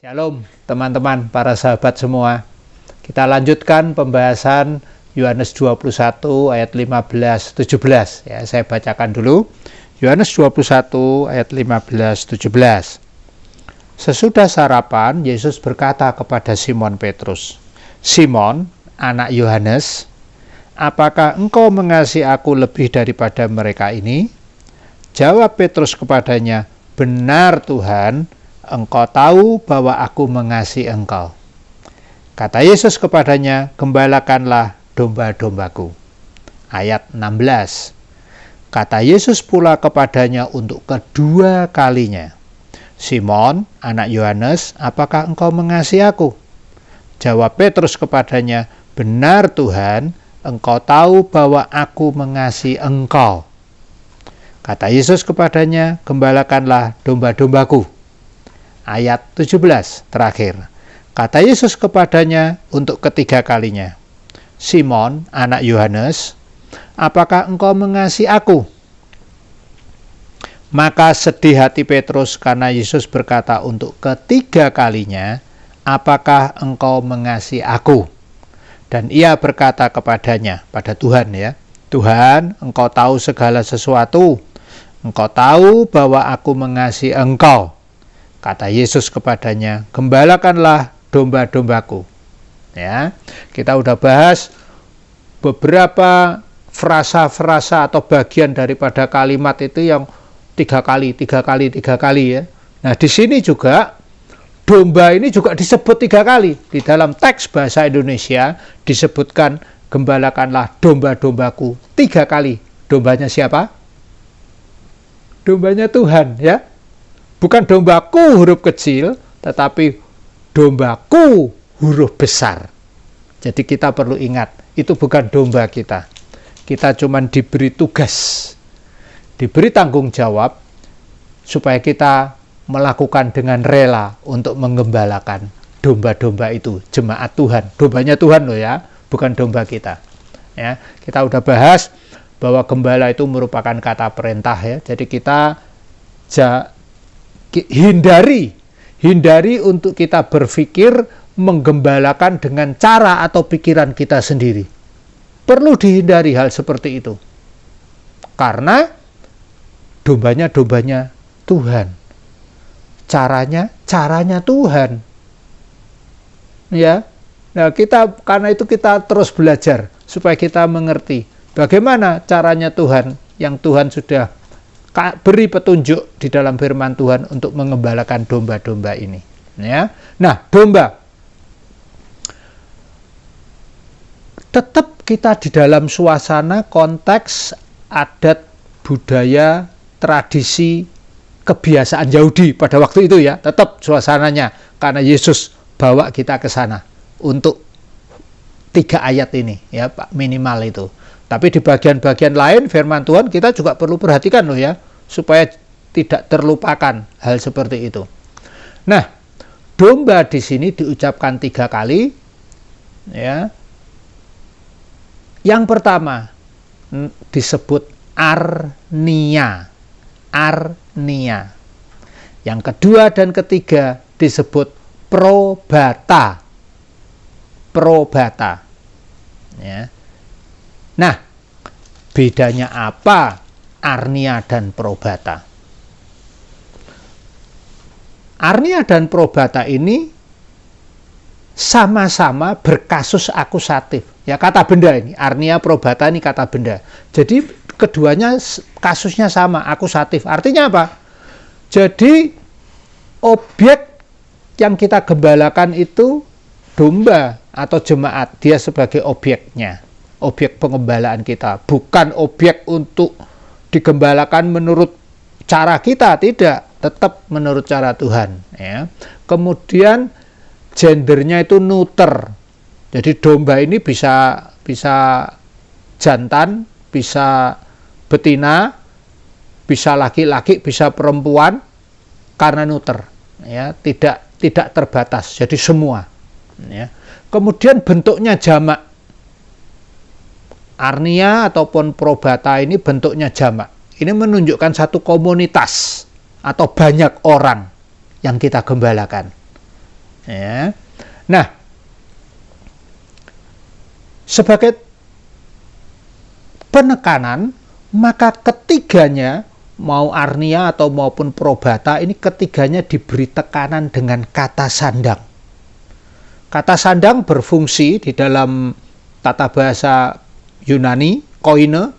Shalom teman-teman, para sahabat semua. Kita lanjutkan pembahasan Yohanes 21 ayat 15-17 ya. Saya bacakan dulu. Yohanes 21 ayat 15-17. Sesudah sarapan, Yesus berkata kepada Simon Petrus, "Simon, anak Yohanes, apakah engkau mengasihi aku lebih daripada mereka ini?" Jawab Petrus kepadanya, "Benar Tuhan, Engkau tahu bahwa aku mengasihi engkau." Kata Yesus kepadanya, "Gembalakanlah domba-dombaku." Ayat 16. Kata Yesus pula kepadanya untuk kedua kalinya, "Simon, anak Yohanes, apakah engkau mengasihi aku?" Jawab Petrus kepadanya, "Benar Tuhan, Engkau tahu bahwa aku mengasihi engkau." Kata Yesus kepadanya, "Gembalakanlah domba-dombaku." Ayat 17 terakhir. Kata Yesus kepadanya untuk ketiga kalinya, "Simon, anak Yohanes, apakah engkau mengasihi aku?" Maka sedih hati Petrus karena Yesus berkata untuk ketiga kalinya, "Apakah engkau mengasihi aku?" Dan ia berkata kepadanya, pada Tuhan ya, "Tuhan, Engkau tahu segala sesuatu. Engkau tahu bahwa aku mengasihi engkau." Kata Yesus kepadanya, "Gembalakanlah domba-dombaku." Ya, kita udah bahas beberapa frasa-frasa atau bagian daripada kalimat itu yang tiga kali ya. Nah, di sini juga domba ini juga disebut tiga kali. Di dalam teks bahasa Indonesia disebutkan gembalakanlah domba-dombaku tiga kali. Dombanya siapa? Dombanya Tuhan ya. Bukan dombaku huruf kecil, tetapi dombaku huruf besar. Jadi kita perlu ingat, itu bukan domba kita. Kita cuma diberi tugas, diberi tanggung jawab, supaya kita melakukan dengan rela untuk menggembalakan domba-domba itu, jemaat Tuhan. Dombanya Tuhan loh ya, bukan domba kita. Ya, kita udah bahas bahwa gembala itu merupakan kata perintah ya. Jadi kita hindari untuk kita berpikir menggembalakan dengan cara atau pikiran kita sendiri. Perlu dihindari hal seperti itu. Karena dombanya Tuhan. Caranya Tuhan. Ya. Nah, karena itu kita terus belajar supaya kita mengerti bagaimana caranya Tuhan yang Tuhan sudah beri petunjuk di dalam firman Tuhan untuk mengembalakan domba-domba ini. Ya. Nah, domba. Tetap kita di dalam suasana konteks adat, budaya, tradisi, kebiasaan Yahudi pada waktu itu ya. Tetap suasananya karena Yesus bawa kita ke sana untuk 3 ayat ini ya, Pak, minimal itu. Tapi di bagian-bagian lain firman Tuhan kita juga perlu perhatikan loh ya, supaya tidak terlupakan hal seperti itu. Nah, domba di sini diucapkan 3 kali ya. Yang pertama disebut arnia. Arnia. Yang kedua dan ketiga disebut probata. Probata. Ya. Nah, bedanya apa arnia dan probata? Arnia dan probata ini sama-sama berkasus akusatif. Ya, kata benda ini, arnia probata ini kata benda. Jadi keduanya kasusnya sama, akusatif. Artinya apa? Jadi objek yang kita gembalakan itu domba atau jemaat, dia sebagai objeknya. Objek pengembalaan kita, bukan objek untuk digembalakan menurut cara kita, tidak, tetap menurut cara Tuhan ya. Kemudian gendernya itu neuter. Jadi domba ini bisa jantan, bisa betina, bisa laki-laki, bisa perempuan, karena neuter ya, tidak terbatas. Jadi semua ya. Kemudian bentuknya jamak. Arnia ataupun probata ini bentuknya jamak. Ini menunjukkan satu komunitas atau banyak orang yang kita gembalakan. Ya. Nah, sebagai penekanan, maka ketiganya, mau arnia atau maupun probata, ini ketiganya diberi tekanan dengan kata sandang. Kata sandang berfungsi di dalam tata bahasa Yunani, koine,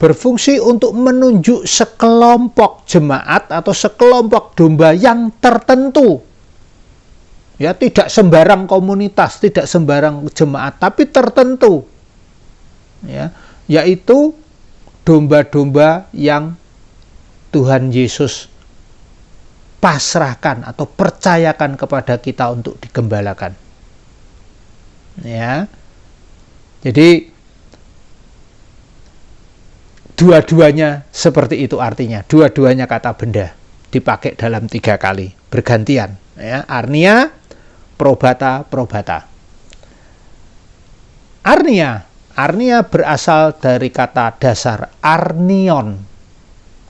berfungsi untuk menunjuk sekelompok jemaat atau sekelompok domba yang tertentu. Ya, tidak sembarang komunitas, tidak sembarang jemaat, tapi tertentu. Ya, yaitu domba-domba yang Tuhan Yesus pasrahkan atau percayakan kepada kita untuk digembalakan. Ya. Jadi dua-duanya seperti itu artinya. Dua-duanya kata benda dipakai dalam 3 kali bergantian. Ya, arnia, probata, probata. Arnia berasal dari kata dasar arnion.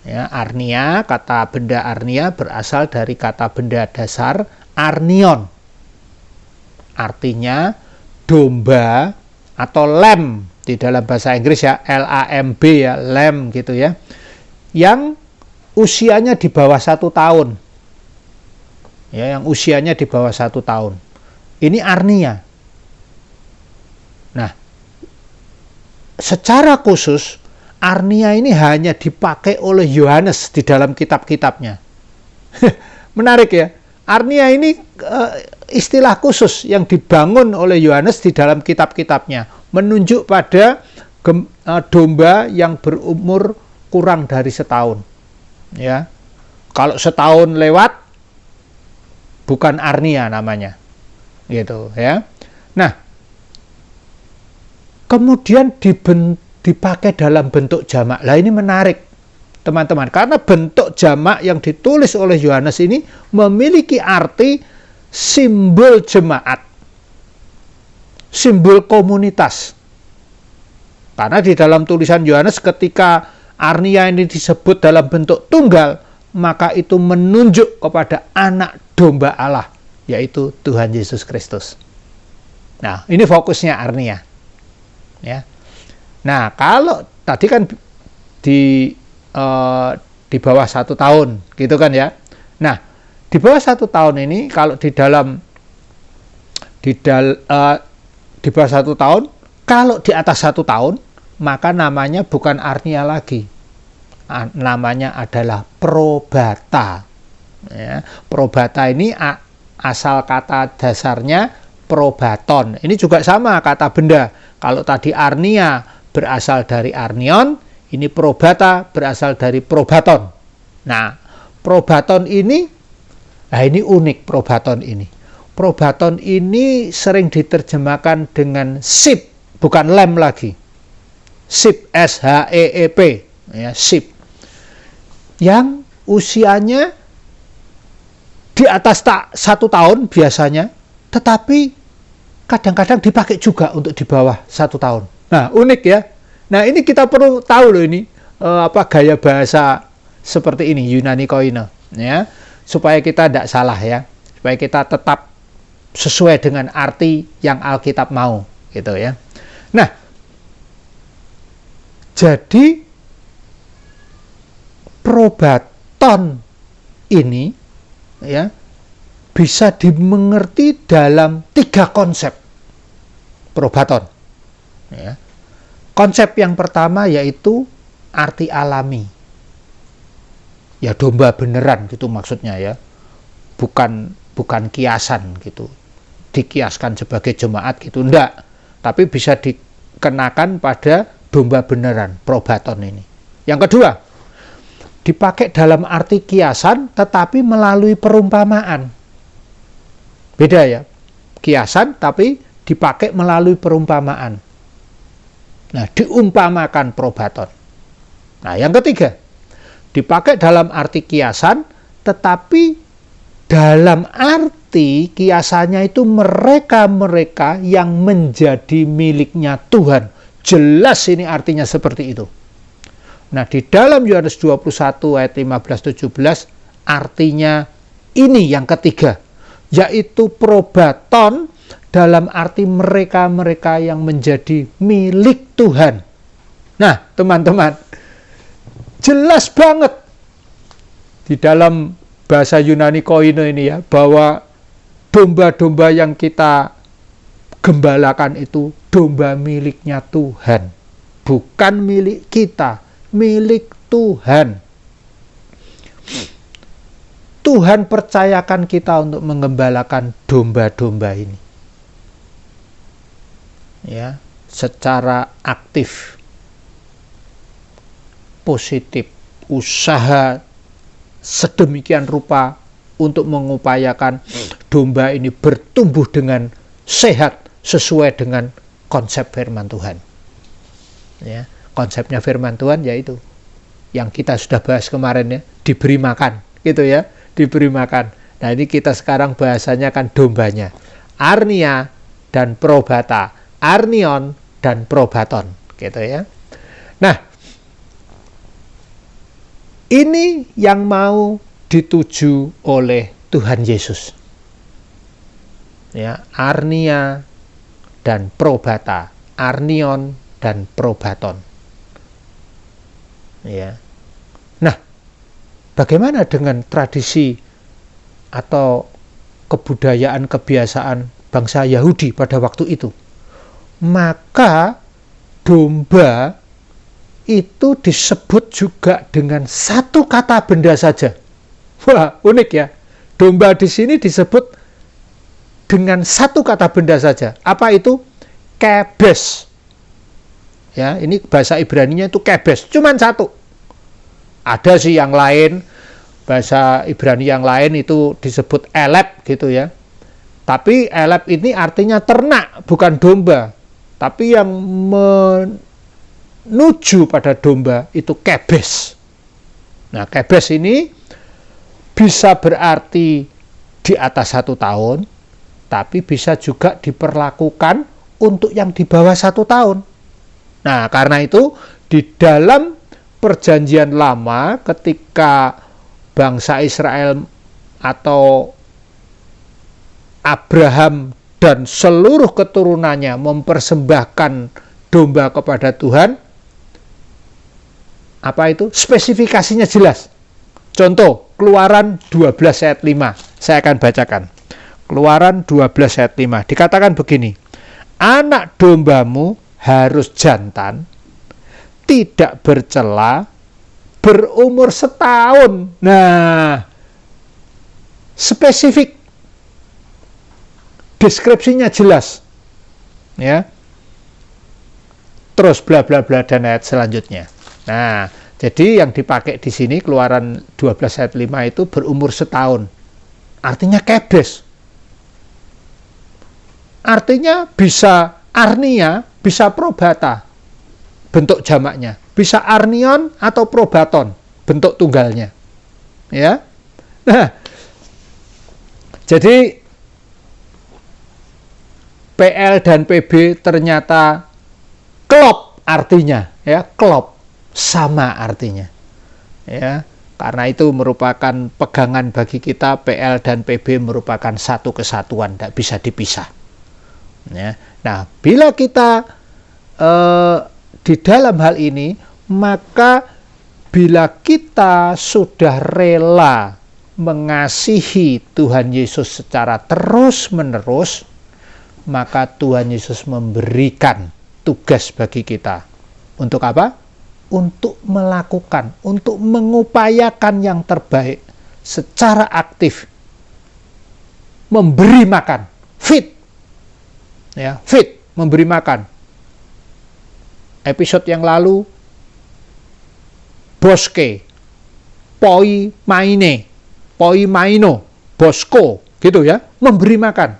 Ya, arnia, kata benda arnia berasal dari kata benda dasar arnion. Artinya domba atau lamb di dalam bahasa Inggris ya, LAMB ya, lamb gitu ya. Yang usianya di bawah 1 tahun. Ya, yang usianya di bawah 1 tahun. Ini arnia. Nah, secara khusus arnia ini hanya dipakai oleh Yohanes di dalam kitab-kitabnya. Menarik ya. Arnia ini istilah khusus yang dibangun oleh Yohanes di dalam kitab-kitabnya, menunjuk pada domba yang berumur kurang dari setahun. Ya, kalau setahun lewat, bukan arnia namanya, gitu ya. Nah, kemudian dipakai dalam bentuk jamak. Lah ini menarik, teman-teman, karena bentuk jamak yang ditulis oleh Yohanes ini memiliki arti simbol jemaat, simbol komunitas. Karena di dalam tulisan Yohanes ketika arnia ini disebut dalam bentuk tunggal, maka itu menunjuk kepada anak domba Allah, yaitu Tuhan Yesus Kristus. Nah, ini fokusnya arnia. Ya. Nah, kalau tadi kan di bawah 1 tahun, gitu kan ya. Nah, di bawah 1 tahun ini kalau di bawah 1 tahun, kalau di atas 1 tahun, maka namanya bukan arnia lagi. Namanya adalah probata. Ya, probata ini asal kata dasarnya probaton. Ini juga sama kata benda. Kalau tadi arnia berasal dari arnion, ini probata berasal dari probaton. Nah, probaton ini, ini unik probaton ini. Probaton ini sering diterjemahkan dengan sheep, bukan lamb lagi. Sheep, S-H-E-E-P, ya, sheep. Yang usianya di atas 1 tahun biasanya, tetapi kadang-kadang dipakai juga untuk di bawah 1 tahun. Nah, unik ya. Nah, ini kita perlu tahu loh ini gaya bahasa seperti ini, Yunani koine, ya, supaya kita tidak salah ya, supaya kita tetap sesuai dengan arti yang Alkitab mau, gitu ya. Nah, jadi probaton ini ya bisa dimengerti dalam 3 konsep probaton. Ya. Konsep yang pertama yaitu arti alami. Ya, domba beneran gitu maksudnya ya. Bukan kiasan gitu. Dikiaskan sebagai jemaat gitu, enggak. Tapi bisa dikenakan pada domba beneran, probaton ini. Yang kedua, dipakai dalam arti kiasan tetapi melalui perumpamaan. Beda ya. Kiasan tapi dipakai melalui perumpamaan. Nah, diumpamakan probaton. Nah, yang ketiga, dipakai dalam arti kiasan, tetapi dalam arti kiasannya itu mereka-mereka yang menjadi miliknya Tuhan. Jelas ini artinya seperti itu. Nah, di dalam Yohanes 21 ayat 15-17, artinya ini yang ketiga. yaitu probaton, dalam arti mereka-mereka yang menjadi milik Tuhan. Nah, teman-teman, jelas banget di dalam bahasa Yunani koine ini ya, bahwa domba-domba yang kita gembalakan itu domba miliknya Tuhan, bukan milik kita, milik Tuhan. Tuhan percayakan kita untuk menggembalakan domba-domba ini, ya, secara aktif, positif, usaha sedemikian rupa untuk mengupayakan domba ini bertumbuh dengan sehat sesuai dengan konsep firman Tuhan. Ya, konsepnya firman Tuhan yaitu yang kita sudah bahas kemarin ya, diberi makan, gitu ya, diberi makan. Nah, ini kita sekarang bahasanya kan dombanya, arnia dan probata, arnion dan probaton, gitu ya. Nah, ini yang mau dituju oleh Tuhan Yesus. Ya, arnia dan probata, arnion dan probaton. Ya. Nah, bagaimana dengan tradisi atau kebudayaan kebiasaan bangsa Yahudi pada waktu itu? Maka domba itu disebut juga dengan satu kata benda saja. Wah, unik ya. Domba di sini disebut dengan satu kata benda saja. Apa itu? Kebes. Ya, ini bahasa Ibraninya itu kebes, cuman satu. Ada sih yang lain, bahasa Ibrani yang lain itu disebut elep gitu ya. Tapi elep ini artinya ternak, bukan domba. Tapi yang menuju pada domba itu kebes. Nah, kebes ini bisa berarti di atas 1 tahun, tapi bisa juga diperlakukan untuk yang di bawah 1 tahun. Nah, karena itu di dalam perjanjian lama ketika bangsa Israel atau Abraham dan seluruh keturunannya mempersembahkan domba kepada Tuhan, apa itu? Spesifikasinya jelas. Contoh, Keluaran 12 ayat 5. Saya akan bacakan. Keluaran 12 ayat 5. Dikatakan begini, anak dombamu harus jantan, tidak bercela, berumur 1 tahun. Nah, spesifik. Deskripsinya jelas. Ya. Terus bla bla bla dan ayat selanjutnya. Nah, jadi yang dipakai di sini Keluaran 12 ayat 5 itu berumur 1 tahun. Artinya kebes. Artinya bisa arnia, bisa probata, bentuk jamaknya. Bisa arnion atau probaton, bentuk tunggalnya. Ya. Nah, jadi PL dan PB ternyata klop artinya, ya, klop, sama artinya. Ya, karena itu merupakan pegangan bagi kita, PL dan PB merupakan satu kesatuan, tidak bisa dipisah. Ya. Nah, bila kita di dalam hal ini, maka bila kita sudah rela mengasihi Tuhan Yesus secara terus-menerus, maka Tuhan Yesus memberikan tugas bagi kita. Untuk apa? Untuk melakukan, untuk mengupayakan yang terbaik secara aktif. Memberi makan, feed. Ya, feed, memberi makan. Episode yang lalu, boske, poi maino, bosko, gitu ya, memberi makan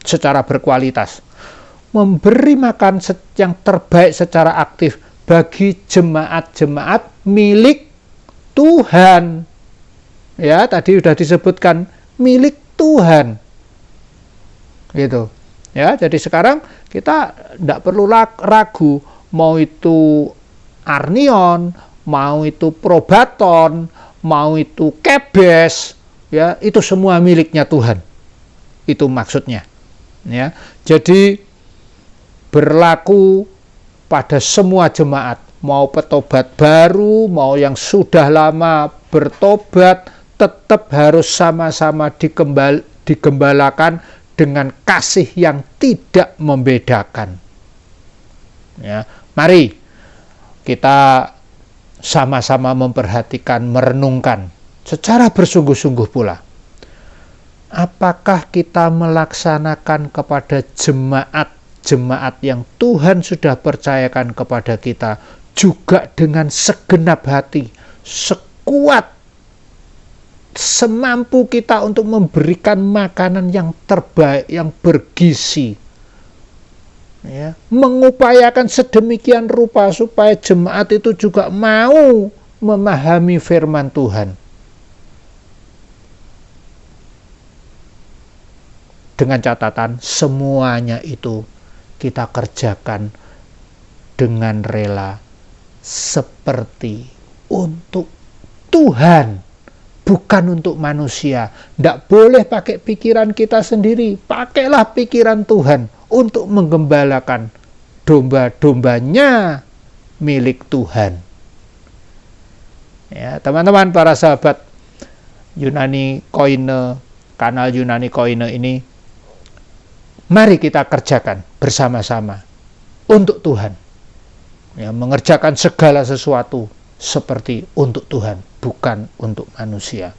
secara berkualitas, memberi makan yang terbaik secara aktif bagi jemaat-jemaat milik Tuhan. Ya, tadi sudah disebutkan milik Tuhan, gitu. Ya, jadi sekarang kita tidak perlu ragu, mau itu arnion, mau itu probaton, mau itu kebes, ya, itu semua miliknya Tuhan. Itu maksudnya. Ya. Jadi berlaku pada semua jemaat, mau petobat baru, mau yang sudah lama bertobat, tetap harus sama-sama digembalakan dengan kasih yang tidak membedakan. Ya, mari kita sama-sama memperhatikan, merenungkan secara bersungguh-sungguh pula. Apakah kita melaksanakan kepada jemaat yang Tuhan sudah percayakan kepada kita juga dengan segenap hati, sekuat semampu kita untuk memberikan makanan yang terbaik, yang bergizi, ya, mengupayakan sedemikian rupa supaya jemaat itu juga mau memahami firman Tuhan. Dengan catatan semuanya itu kita kerjakan dengan rela seperti untuk Tuhan, bukan untuk manusia. Tidak boleh pakai pikiran kita sendiri, pakailah pikiran Tuhan untuk menggembalakan domba-dombanya milik Tuhan. Ya, teman-teman, para sahabat Yunani Koine, kanal Yunani Koine ini, mari kita kerjakan bersama-sama untuk Tuhan. Ya, mengerjakan segala sesuatu seperti untuk Tuhan, bukan untuk manusia.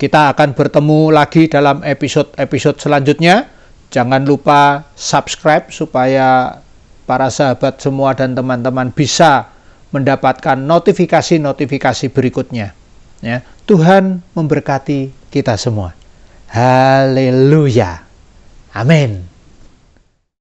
Kita akan bertemu lagi dalam episode selanjutnya. Jangan lupa subscribe supaya para sahabat semua dan teman-teman bisa mendapatkan notifikasi-notifikasi berikutnya. Ya, Tuhan memberkati kita semua. Haleluya. Amin.